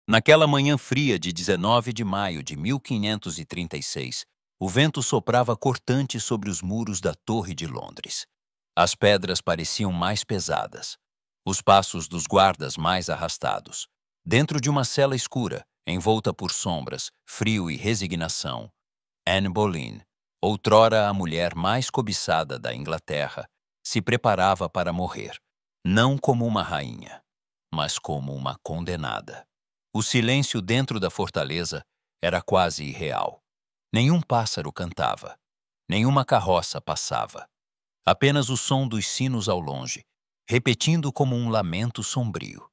Naquela manhã fria de 19 de maio de 1536, o vento soprava cortante sobre os muros da Torre de Londres. As pedras pareciam mais pesadas, os passos dos guardas mais arrastados. Dentro de uma cela escura, envolta por sombras, frio e resignação, Anne Boleyn, outrora a mulher mais cobiçada da Inglaterra, se preparava para morrer, não como uma rainha, mas como uma condenada. O silêncio dentro da fortaleza era quase irreal. Nenhum pássaro cantava, nenhuma carroça passava. Apenas o som dos sinos ao longe, repetindo como um lamento sombrio.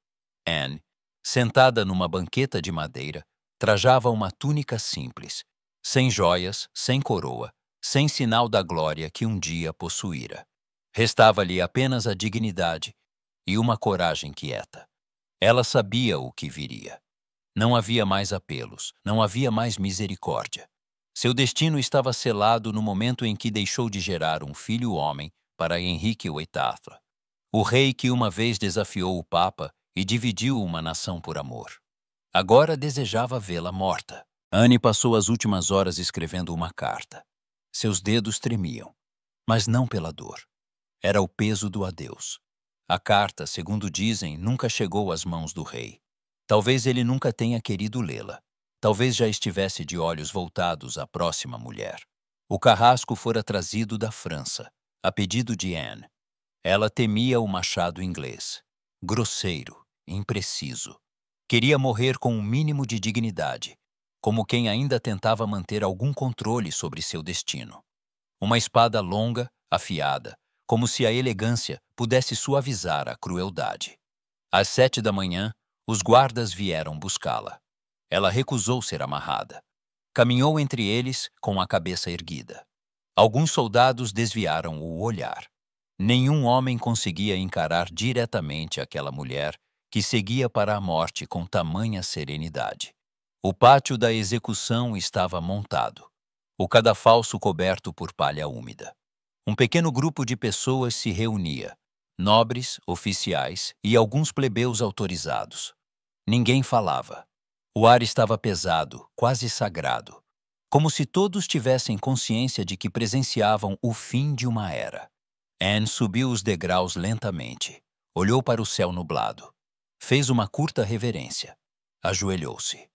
Anne, sentada numa banqueta de madeira, trajava uma túnica simples, sem joias, sem coroa, sem sinal da glória que um dia possuíra. Restava-lhe apenas a dignidade e uma coragem quieta. Ela sabia o que viria. Não havia mais apelos, não havia mais misericórdia. Seu destino estava selado no momento em que deixou de gerar um filho homem para Henrique VIII, o rei que uma vez desafiou o Papa e dividiu uma nação por amor. Agora desejava vê-la morta. Anne passou as últimas horas escrevendo uma carta. Seus dedos tremiam, mas não pela dor. Era o peso do adeus. A carta, segundo dizem, nunca chegou às mãos do rei. Talvez ele nunca tenha querido lê-la. Talvez já estivesse de olhos voltados à próxima mulher. O carrasco fora trazido da França, a pedido de Anne. Ela temia o machado inglês. Grosseiro, impreciso. Queria morrer com um mínimo de dignidade, como quem ainda tentava manter algum controle sobre seu destino. Uma espada longa, afiada, como se a elegância pudesse suavizar a crueldade. Às 7 da manhã, os guardas vieram buscá-la. Ela recusou ser amarrada. Caminhou entre eles com a cabeça erguida. Alguns soldados desviaram o olhar. Nenhum homem conseguia encarar diretamente aquela mulher que seguia para a morte com tamanha serenidade. O pátio da execução estava montado, o cadafalso coberto por palha úmida. Um pequeno grupo de pessoas se reunia, nobres, oficiais e alguns plebeus autorizados. Ninguém falava. O ar estava pesado, quase sagrado, como se todos tivessem consciência de que presenciavam o fim de uma era. Anne subiu os degraus lentamente, olhou para o céu nublado, fez uma curta reverência, ajoelhou-se.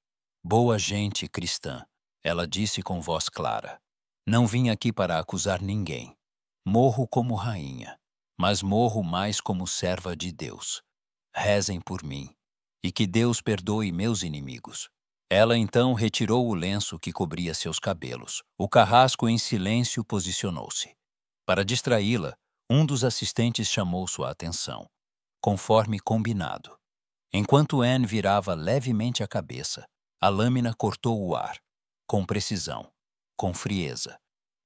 Boa gente cristã, ela disse com voz clara. Não vim aqui para acusar ninguém. Morro como rainha, mas morro mais como serva de Deus. Rezem por mim, e que Deus perdoe meus inimigos. Ela então retirou o lenço que cobria seus cabelos. O carrasco em silêncio posicionou-se. Para distraí-la, um dos assistentes chamou sua atenção, conforme combinado. Enquanto Anne virava levemente a cabeça, a lâmina cortou o ar, com precisão, com frieza,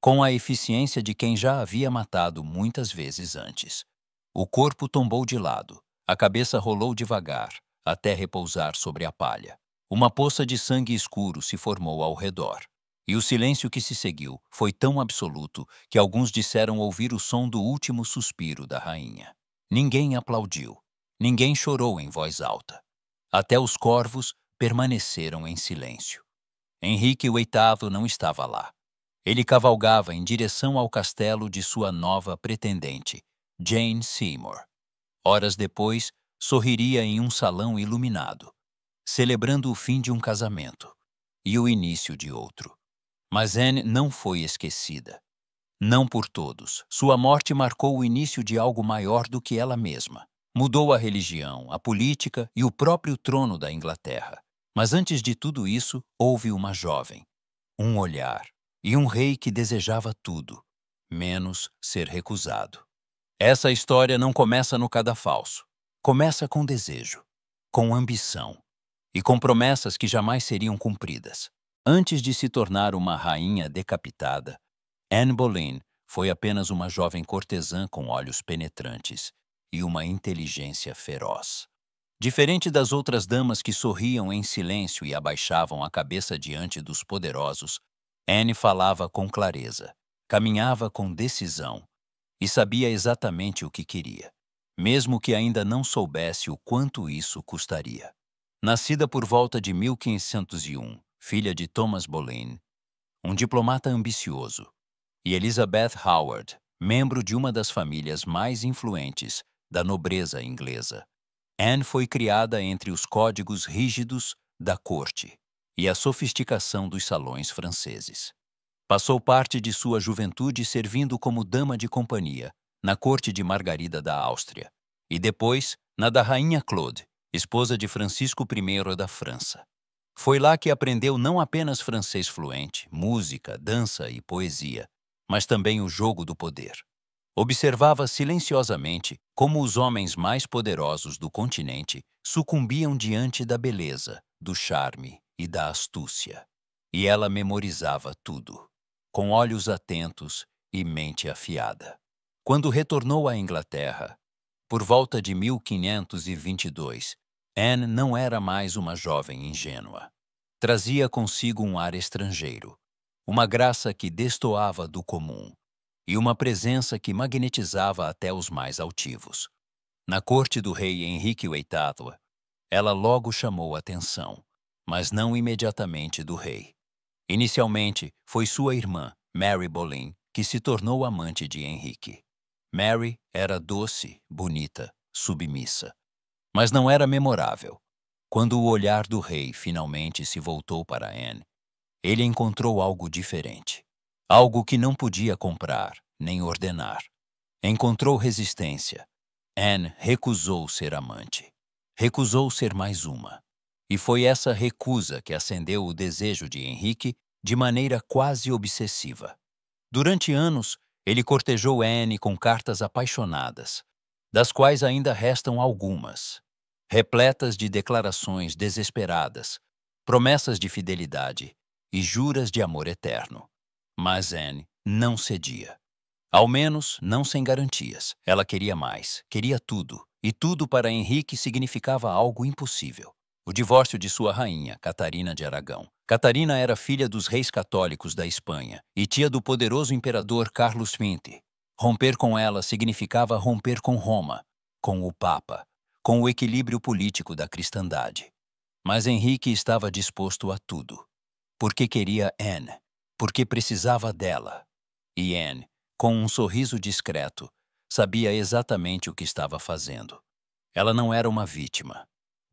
com a eficiência de quem já havia matado muitas vezes antes. O corpo tombou de lado, a cabeça rolou devagar, até repousar sobre a palha. Uma poça de sangue escuro se formou ao redor. E o silêncio que se seguiu foi tão absoluto que alguns disseram ouvir o som do último suspiro da rainha. Ninguém aplaudiu. Ninguém chorou em voz alta. Até os corvos permaneceram em silêncio. Henrique VIII não estava lá. Ele cavalgava em direção ao castelo de sua nova pretendente, Jane Seymour. Horas depois, sorriria em um salão iluminado, celebrando o fim de um casamento e o início de outro. Mas Anne não foi esquecida. Não por todos. Sua morte marcou o início de algo maior do que ela mesma. Mudou a religião, a política e o próprio trono da Inglaterra. Mas antes de tudo isso, houve uma jovem, um olhar e um rei que desejava tudo, menos ser recusado. Essa história não começa no cadafalso. Começa com desejo, com ambição e com promessas que jamais seriam cumpridas. Antes de se tornar uma rainha decapitada, Anne Boleyn foi apenas uma jovem cortesã com olhos penetrantes e uma inteligência feroz. Diferente das outras damas que sorriam em silêncio e abaixavam a cabeça diante dos poderosos, Anne falava com clareza, caminhava com decisão e sabia exatamente o que queria, mesmo que ainda não soubesse o quanto isso custaria. Nascida por volta de 1501, filha de Thomas Boleyn, um diplomata ambicioso, e Elizabeth Howard, membro de uma das famílias mais influentes da nobreza inglesa, Anne foi criada entre os códigos rígidos da corte e a sofisticação dos salões franceses. Passou parte de sua juventude servindo como dama de companhia na corte de Margarida da Áustria e depois na da Rainha Claude, esposa de Francisco I da França. Foi lá que aprendeu não apenas francês fluente, música, dança e poesia, mas também o jogo do poder. Observava silenciosamente como os homens mais poderosos do continente sucumbiam diante da beleza, do charme e da astúcia. E ela memorizava tudo, com olhos atentos e mente afiada. Quando retornou à Inglaterra, por volta de 1522, Anne não era mais uma jovem ingênua. Trazia consigo um ar estrangeiro, uma graça que destoava do comum e uma presença que magnetizava até os mais altivos. Na corte do rei Henrique VIII, ela logo chamou a atenção, mas não imediatamente do rei. Inicialmente, foi sua irmã, Mary Boleyn, que se tornou amante de Henrique. Mary era doce, bonita, submissa, mas não era memorável. Quando o olhar do rei finalmente se voltou para Anne, ele encontrou algo diferente. Algo que não podia comprar, nem ordenar. Encontrou resistência. Anne recusou ser amante. Recusou ser mais uma. E foi essa recusa que acendeu o desejo de Henrique de maneira quase obsessiva. Durante anos, ele cortejou Anne com cartas apaixonadas, das quais ainda restam algumas, repletas de declarações desesperadas, promessas de fidelidade e juras de amor eterno. Mas Anne não cedia. Ao menos, não sem garantias. Ela queria mais, queria tudo, e tudo para Henrique significava algo impossível. O divórcio de sua rainha, Catarina de Aragão. Catarina era filha dos reis católicos da Espanha e tia do poderoso imperador Carlos V. Romper com ela significava romper com Roma, com o Papa, com o equilíbrio político da cristandade. Mas Henrique estava disposto a tudo. Porque queria Anne, porque precisava dela. E Anne, com um sorriso discreto, sabia exatamente o que estava fazendo. Ela não era uma vítima.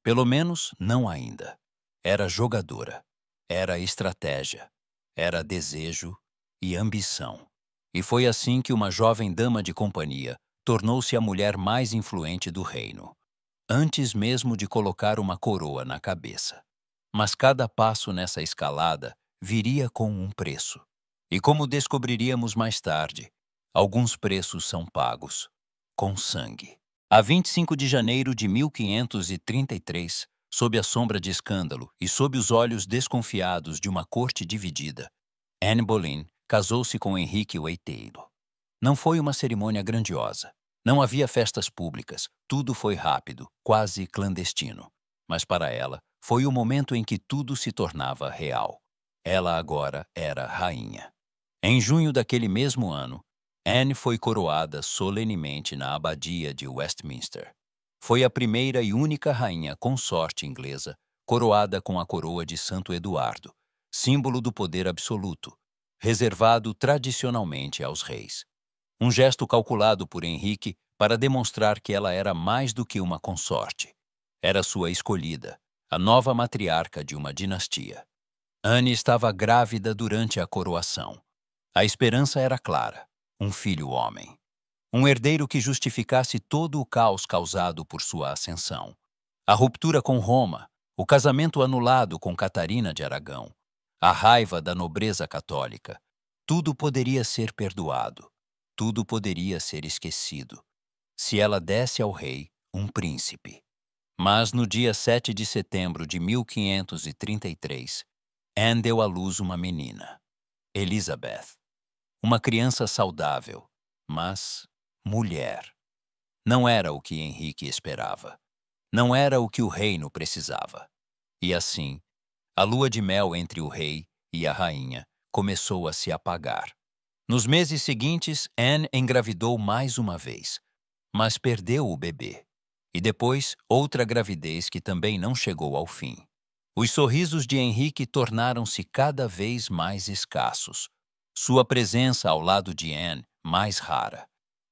Pelo menos, não ainda. Era jogadora. Era estratégia. Era desejo e ambição. E foi assim que uma jovem dama de companhia tornou-se a mulher mais influente do reino, antes mesmo de colocar uma coroa na cabeça. Mas cada passo nessa escalada viria com um preço. E como descobriríamos mais tarde, alguns preços são pagos com sangue. A 25 de janeiro de 1533, sob a sombra de escândalo e sob os olhos desconfiados de uma corte dividida, Anne Boleyn casou-se com Henrique VIII. Não foi uma cerimônia grandiosa. Não havia festas públicas. Tudo foi rápido, quase clandestino. Mas para ela, foi o momento em que tudo se tornava real. Ela agora era rainha. Em junho daquele mesmo ano, Anne foi coroada solenemente na abadia de Westminster. Foi a primeira e única rainha consorte inglesa coroada com a coroa de Santo Eduardo, símbolo do poder absoluto, reservado tradicionalmente aos reis. Um gesto calculado por Henrique para demonstrar que ela era mais do que uma consorte. Era sua escolhida, a nova matriarca de uma dinastia. Anne estava grávida durante a coroação. A esperança era clara: um filho homem. Um herdeiro que justificasse todo o caos causado por sua ascensão. A ruptura com Roma, o casamento anulado com Catarina de Aragão, a raiva da nobreza católica. Tudo poderia ser perdoado. Tudo poderia ser esquecido, se ela desse ao rei um príncipe. Mas no dia 7 de setembro de 1533, Anne deu à luz uma menina, Elizabeth. Uma criança saudável, mas mulher. Não era o que Henrique esperava. Não era o que o reino precisava. E assim, a lua de mel entre o rei e a rainha começou a se apagar. Nos meses seguintes, Anne engravidou mais uma vez, mas perdeu o bebê. E depois, outra gravidez que também não chegou ao fim. Os sorrisos de Henrique tornaram-se cada vez mais escassos. Sua presença ao lado de Anne mais rara.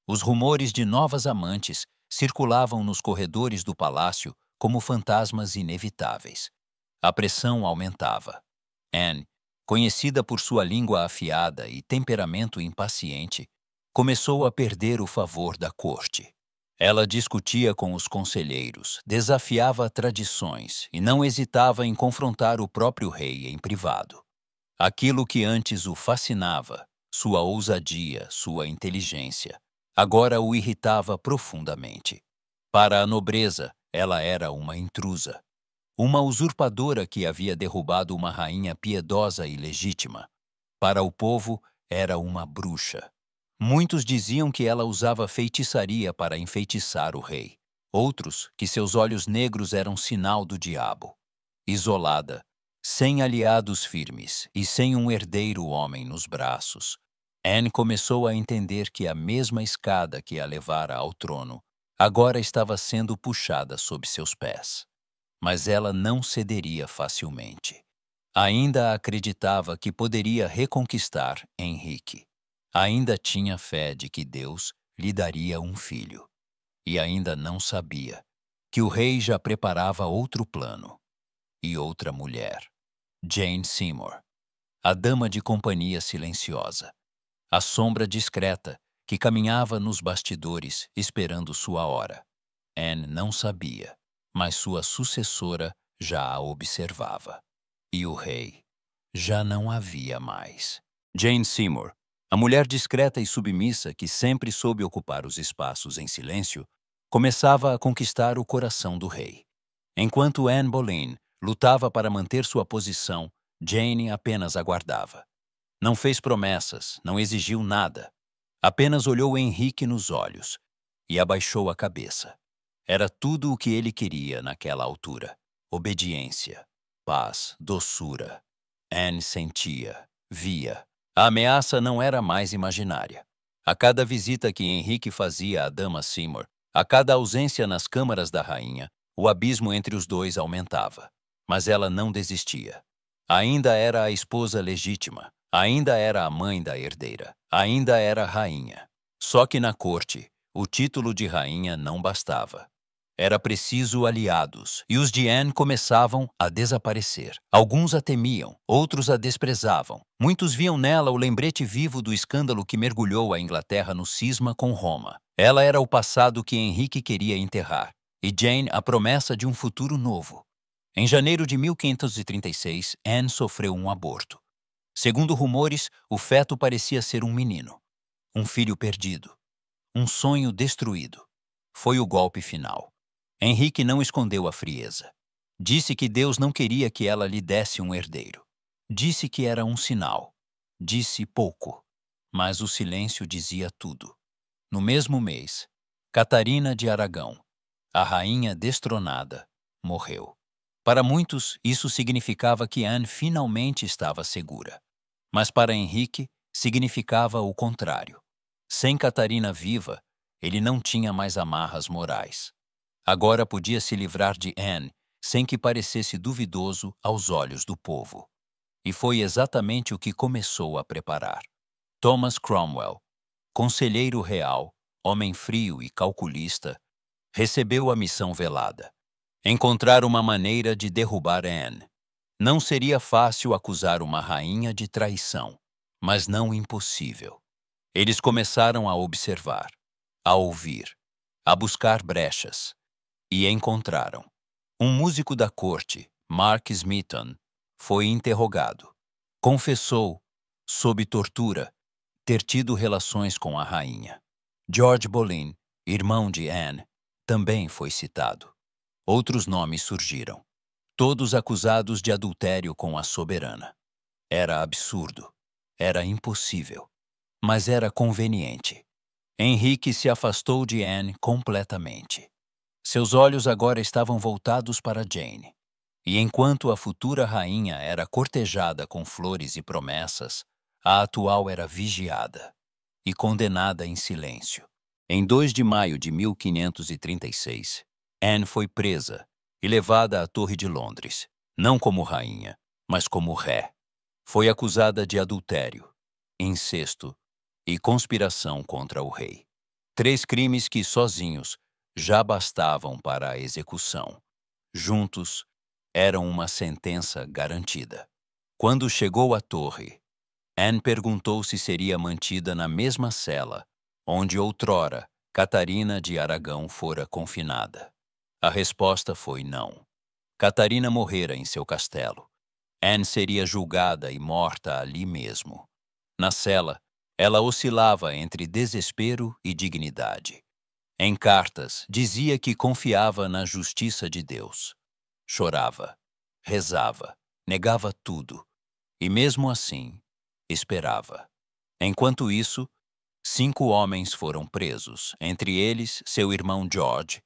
Os rumores de novas amantes circulavam nos corredores do palácio como fantasmas inevitáveis. A pressão aumentava. Anne, conhecida por sua língua afiada e temperamento impaciente, começou a perder o favor da corte. Ela discutia com os conselheiros, desafiava tradições e não hesitava em confrontar o próprio rei em privado. Aquilo que antes o fascinava, sua ousadia, sua inteligência, agora o irritava profundamente. Para a nobreza, ela era uma intrusa. Uma usurpadora que havia derrubado uma rainha piedosa e legítima. Para o povo, era uma bruxa. Muitos diziam que ela usava feitiçaria para enfeitiçar o rei. Outros, que seus olhos negros eram sinal do diabo. Isolada, sem aliados firmes e sem um herdeiro homem nos braços, Anne começou a entender que a mesma escada que a levara ao trono agora estava sendo puxada sob seus pés. Mas ela não cederia facilmente. Ainda acreditava que poderia reconquistar Henrique. Ainda tinha fé de que Deus lhe daria um filho. E ainda não sabia que o rei já preparava outro plano. E outra mulher. Jane Seymour. A dama de companhia silenciosa. A sombra discreta que caminhava nos bastidores esperando sua hora. Anne não sabia, mas sua sucessora já a observava. E o rei já não havia mais. Jane Seymour, a mulher discreta e submissa que sempre soube ocupar os espaços em silêncio, começava a conquistar o coração do rei. Enquanto Anne Boleyn lutava para manter sua posição, Jane apenas aguardava. Não fez promessas, não exigiu nada. Apenas olhou Henrique nos olhos e abaixou a cabeça. Era tudo o que ele queria naquela altura. Obediência, paz, doçura. Anne sentia, via. A ameaça não era mais imaginária. A cada visita que Henrique fazia à dama Seymour, a cada ausência nas câmaras da rainha, o abismo entre os dois aumentava. Mas ela não desistia. Ainda era a esposa legítima, ainda era a mãe da herdeira, ainda era rainha. Só que na corte, o título de rainha não bastava. Era preciso aliados, e os de Anne começavam a desaparecer. Alguns a temiam, outros a desprezavam. Muitos viam nela o lembrete vivo do escândalo que mergulhou a Inglaterra no cisma com Roma. Ela era o passado que Henrique queria enterrar, e Jane a promessa de um futuro novo. Em janeiro de 1536, Anne sofreu um aborto. Segundo rumores, o feto parecia ser um menino. Um filho perdido. Um sonho destruído. Foi o golpe final. Henrique não escondeu a frieza. Disse que Deus não queria que ela lhe desse um herdeiro. Disse que era um sinal. Disse pouco, mas o silêncio dizia tudo. No mesmo mês, Catarina de Aragão, a rainha destronada, morreu. Para muitos, isso significava que Anne finalmente estava segura. Mas para Henrique, significava o contrário. Sem Catarina viva, ele não tinha mais amarras morais. Agora podia se livrar de Anne sem que parecesse duvidoso aos olhos do povo. E foi exatamente o que começou a preparar. Thomas Cromwell, conselheiro real, homem frio e calculista, recebeu a missão velada. Encontrar uma maneira de derrubar Anne. Não seria fácil acusar uma rainha de traição, mas não impossível. Eles começaram a observar, a ouvir, a buscar brechas. E encontraram. Um músico da corte, Mark Smeaton, foi interrogado. Confessou, sob tortura, ter tido relações com a rainha. George Boleyn, irmão de Anne, também foi citado. Outros nomes surgiram, todos acusados de adultério com a soberana. Era absurdo, era impossível, mas era conveniente. Henrique se afastou de Anne completamente. Seus olhos agora estavam voltados para Jane. E enquanto a futura rainha era cortejada com flores e promessas, a atual era vigiada e condenada em silêncio. Em 2 de maio de 1536, Anne foi presa e levada à Torre de Londres, não como rainha, mas como ré. Foi acusada de adultério, incesto e conspiração contra o rei. 3 crimes que, sozinhos, já bastavam para a execução. Juntos, eram uma sentença garantida. Quando chegou à torre, Anne perguntou se seria mantida na mesma cela onde outrora Catarina de Aragão fora confinada. A resposta foi não. Catarina morrera em seu castelo. Anne seria julgada e morta ali mesmo. Na cela, ela oscilava entre desespero e dignidade. Em cartas, dizia que confiava na justiça de Deus. Chorava, rezava, negava tudo, e mesmo assim, esperava. Enquanto isso, 5 homens foram presos, entre eles seu irmão George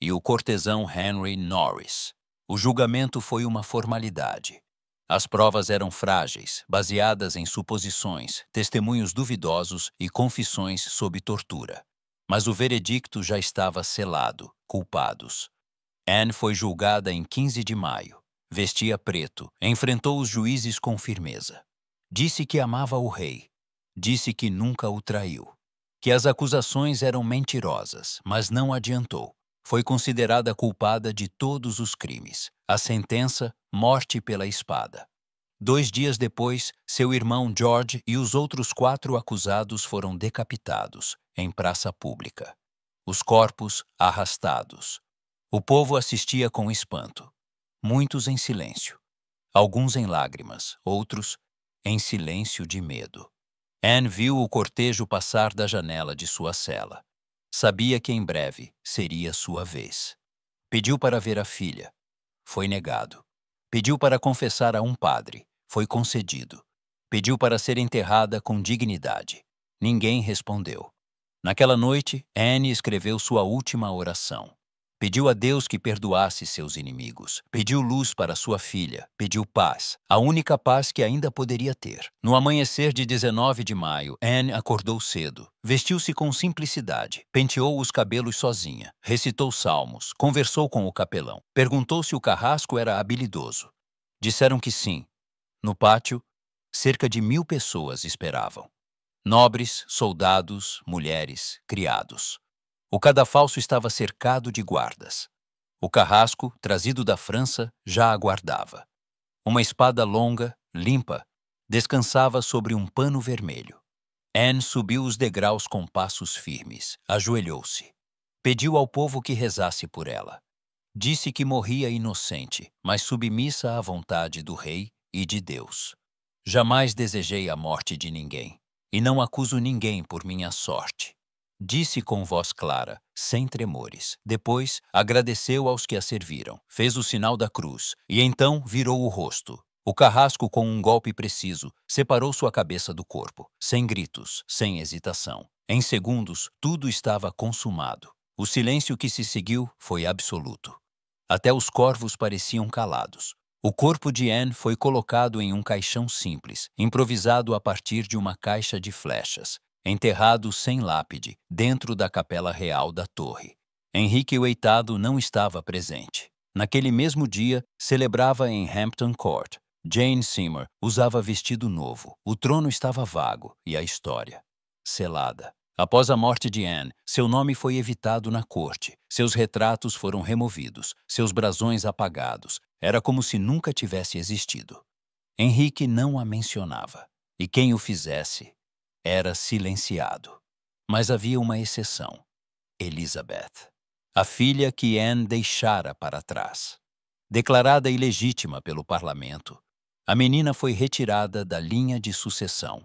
e o cortesão Henry Norris. O julgamento foi uma formalidade. As provas eram frágeis, baseadas em suposições, testemunhos duvidosos e confissões sob tortura. Mas o veredicto já estava selado, culpados. Anne foi julgada em 15 de maio. Vestia preto, enfrentou os juízes com firmeza. Disse que amava o rei. Disse que nunca o traiu. Que as acusações eram mentirosas, mas não adiantou. Foi considerada culpada de todos os crimes. A sentença, morte pela espada. 2 dias depois, seu irmão George e os outros 4 acusados foram decapitados, em praça pública. Os corpos arrastados. O povo assistia com espanto. Muitos em silêncio. Alguns em lágrimas, outros em silêncio de medo. Anne viu o cortejo passar da janela de sua cela. Sabia que em breve seria sua vez. Pediu para ver a filha. Foi negado. Pediu para confessar a um padre. Foi concedido. Pediu para ser enterrada com dignidade. Ninguém respondeu. Naquela noite, Anne escreveu sua última oração. Pediu a Deus que perdoasse seus inimigos. Pediu luz para sua filha. Pediu paz, a única paz que ainda poderia ter. No amanhecer de 19 de maio, Anne acordou cedo. Vestiu-se com simplicidade. Penteou os cabelos sozinha. Recitou salmos. Conversou com o capelão. Perguntou se o carrasco era habilidoso. Disseram que sim. No pátio, cerca de 1000 pessoas esperavam. Nobres, soldados, mulheres, criados. O cadafalso estava cercado de guardas. O carrasco, trazido da França, já aguardava. Uma espada longa, limpa, descansava sobre um pano vermelho. Anne subiu os degraus com passos firmes, ajoelhou-se. Pediu ao povo que rezasse por ela. Disse que morria inocente, mas submissa à vontade do rei e de Deus. Jamais desejei a morte de ninguém, e não acuso ninguém por minha sorte. Disse com voz clara, sem tremores. Depois, agradeceu aos que a serviram, fez o sinal da cruz, e então virou o rosto. O carrasco, com um golpe preciso, separou sua cabeça do corpo, sem gritos, sem hesitação. Em segundos, tudo estava consumado. O silêncio que se seguiu foi absoluto. Até os corvos pareciam calados. O corpo de Anne foi colocado em um caixão simples, improvisado a partir de uma caixa de flechas, enterrado sem lápide, dentro da capela real da torre. Henrique VIII não estava presente. Naquele mesmo dia, celebrava em Hampton Court. Jane Seymour usava vestido novo. O trono estava vago e a história selada. Após a morte de Anne, seu nome foi evitado na corte. Seus retratos foram removidos, seus brasões apagados. Era como se nunca tivesse existido. Henrique não a mencionava, e quem o fizesse era silenciado. Mas havia uma exceção: Elizabeth, a filha que Anne deixara para trás. Declarada ilegítima pelo parlamento, a menina foi retirada da linha de sucessão.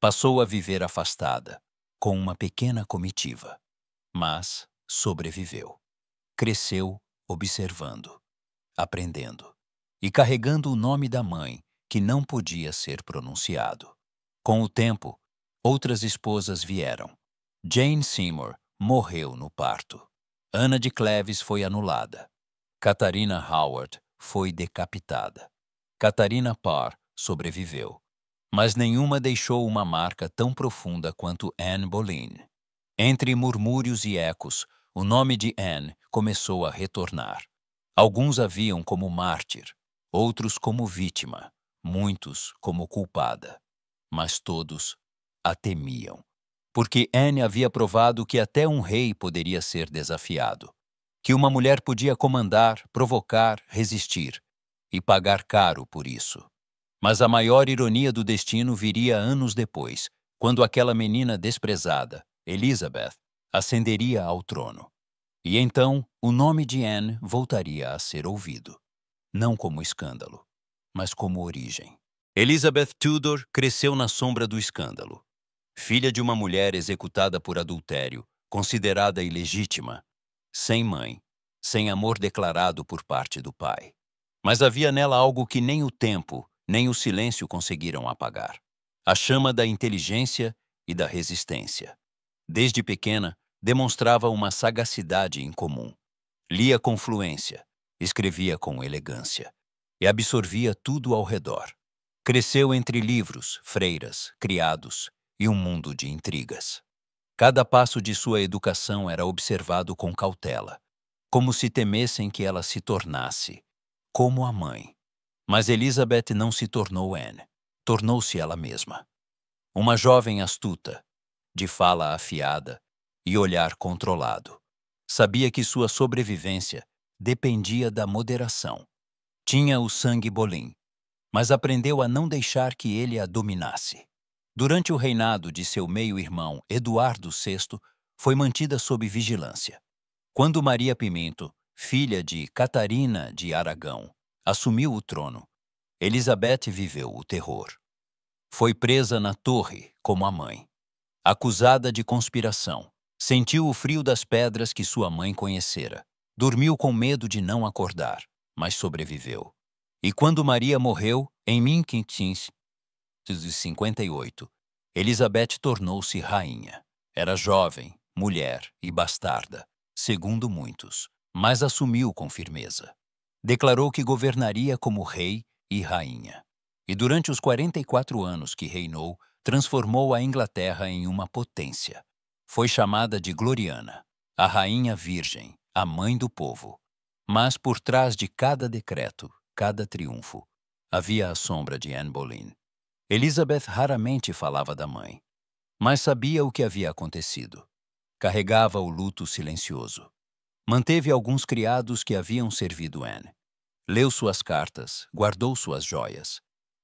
Passou a viver afastada, com uma pequena comitiva. Mas sobreviveu. Cresceu observando, aprendendo e carregando o nome da mãe que não podia ser pronunciado. Com o tempo, outras esposas vieram. Jane Seymour morreu no parto. Ana de Cleves foi anulada. Catarina Howard foi decapitada. Catarina Parr sobreviveu. Mas nenhuma deixou uma marca tão profunda quanto Anne Boleyn. Entre murmúrios e ecos, o nome de Anne começou a retornar. Alguns a viam como mártir, outros como vítima, muitos como culpada. Mas todos a temiam, porque Anne havia provado que até um rei poderia ser desafiado, que uma mulher podia comandar, provocar, resistir e pagar caro por isso. Mas a maior ironia do destino viria anos depois, quando aquela menina desprezada, Elizabeth, ascenderia ao trono. E então o nome de Anne voltaria a ser ouvido, não como escândalo, mas como origem. Elizabeth Tudor cresceu na sombra do escândalo. Filha de uma mulher executada por adultério, considerada ilegítima, sem mãe, sem amor declarado por parte do pai. Mas havia nela algo que nem o tempo, nem o silêncio conseguiram apagar: a chama da inteligência e da resistência. Desde pequena, demonstrava uma sagacidade incomum. Lia com fluência, escrevia com elegância e absorvia tudo ao redor. Cresceu entre livros, freiras, criados e um mundo de intrigas. Cada passo de sua educação era observado com cautela, como se temessem que ela se tornasse como a mãe. Mas Elizabeth não se tornou Anne, tornou-se ela mesma. Uma jovem astuta, de fala afiada e olhar controlado. Sabia que sua sobrevivência dependia da moderação. Tinha o sangue Boleyn, mas aprendeu a não deixar que ele a dominasse. Durante o reinado de seu meio-irmão Eduardo VI, foi mantida sob vigilância. Quando Maria Pimento, filha de Catarina de Aragão, assumiu o trono, Elizabeth viveu o terror. Foi presa na torre como a mãe. Acusada de conspiração, sentiu o frio das pedras que sua mãe conhecera. Dormiu com medo de não acordar, mas sobreviveu. E quando Maria morreu, em 1558, Elizabeth tornou-se rainha. Era jovem, mulher e bastarda, segundo muitos, mas assumiu com firmeza. Declarou que governaria como rei e rainha. E durante os 44 anos que reinou, transformou a Inglaterra em uma potência. Foi chamada de Gloriana, a rainha virgem, a mãe do povo. Mas por trás de cada decreto, cada triunfo, havia a sombra de Anne Boleyn. Elizabeth raramente falava da mãe, mas sabia o que havia acontecido. Carregava o luto silencioso. Manteve alguns criados que haviam servido Anne. Leu suas cartas, guardou suas joias.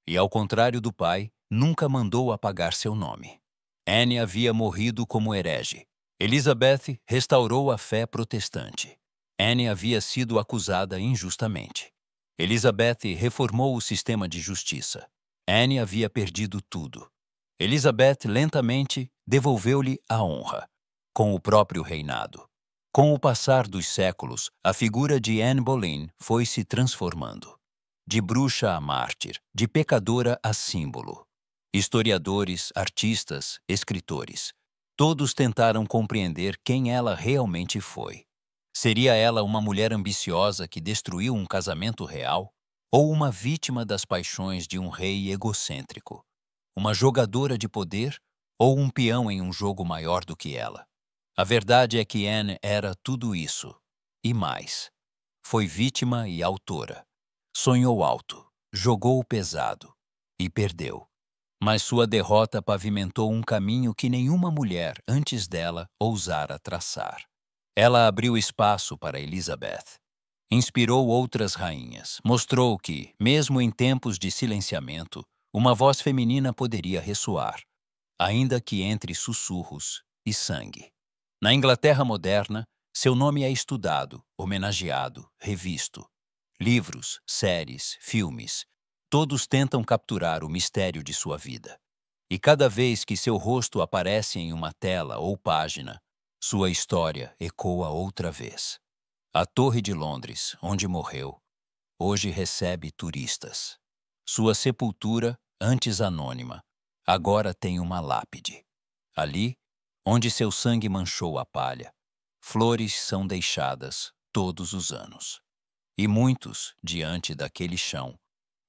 E, ao contrário do pai, nunca mandou apagar seu nome. Anne havia morrido como herege. Elizabeth restaurou a fé protestante. Anne havia sido acusada injustamente. Elizabeth reformou o sistema de justiça. Anne havia perdido tudo. Elizabeth lentamente devolveu-lhe a honra, com o próprio reinado. Com o passar dos séculos, a figura de Anne Boleyn foi se transformando. De bruxa a mártir, de pecadora a símbolo. Historiadores, artistas, escritores, todos tentaram compreender quem ela realmente foi. Seria ela uma mulher ambiciosa que destruiu um casamento real? Ou uma vítima das paixões de um rei egocêntrico? Uma jogadora de poder ou um peão em um jogo maior do que ela? A verdade é que Anne era tudo isso, e mais. Foi vítima e autora. Sonhou alto, jogou pesado e perdeu. Mas sua derrota pavimentou um caminho que nenhuma mulher antes dela ousara traçar. Ela abriu espaço para Elizabeth. Inspirou outras rainhas. Mostrou que, mesmo em tempos de silenciamento, uma voz feminina poderia ressoar, ainda que entre sussurros e sangue. Na Inglaterra moderna, seu nome é estudado, homenageado, revisto. Livros, séries, filmes, todos tentam capturar o mistério de sua vida. E cada vez que seu rosto aparece em uma tela ou página, sua história ecoa outra vez. A Torre de Londres, onde morreu, hoje recebe turistas. Sua sepultura, antes anônima, agora tem uma lápide. Ali, onde seu sangue manchou a palha, flores são deixadas todos os anos. E muitos, diante daquele chão,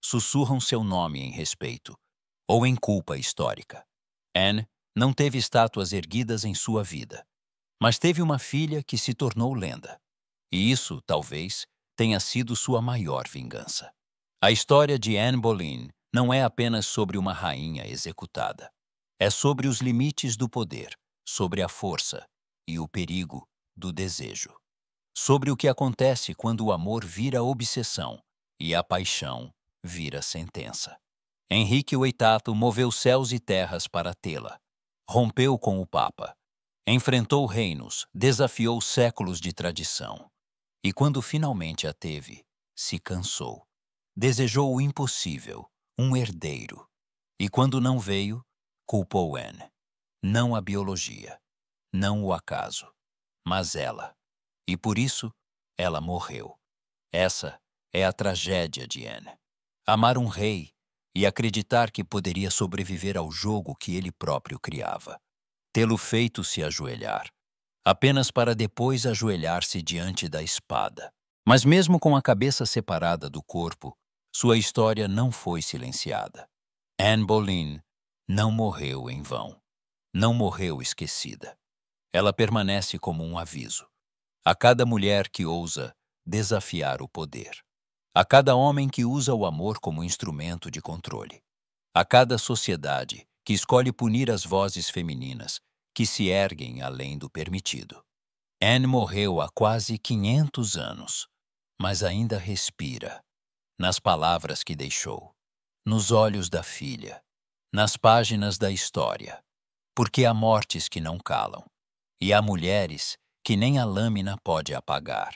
sussurram seu nome em respeito ou em culpa histórica. Anne não teve estátuas erguidas em sua vida, Mas teve uma filha que se tornou lenda. E isso, talvez, tenha sido sua maior vingança. A história de Anne Boleyn não é apenas sobre uma rainha executada. É sobre os limites do poder, sobre a força e o perigo do desejo. Sobre o que acontece quando o amor vira obsessão e a paixão vira sentença. Henrique VIII moveu céus e terras para tê-la. Rompeu com o Papa. Enfrentou reinos, desafiou séculos de tradição. E quando finalmente a teve, se cansou. Desejou o impossível, um herdeiro. E quando não veio, culpou Anne. Não a biologia, não o acaso, mas ela. E por isso, ela morreu. Essa é a tragédia de Anne. Amar um rei e acreditar que poderia sobreviver ao jogo que ele próprio criava. Tê-lo feito se ajoelhar, apenas para depois ajoelhar-se diante da espada. Mas mesmo com a cabeça separada do corpo, sua história não foi silenciada. Anne Boleyn não morreu em vão. Não morreu esquecida. Ela permanece como um aviso. A cada mulher que ousa desafiar o poder. A cada homem que usa o amor como instrumento de controle. A cada sociedade que escolhe punir as vozes femininas que se erguem além do permitido. Anne morreu há quase 500 anos, mas ainda respira, nas palavras que deixou, nos olhos da filha, nas páginas da história, porque há mortes que não calam, e há mulheres que nem a lâmina pode apagar.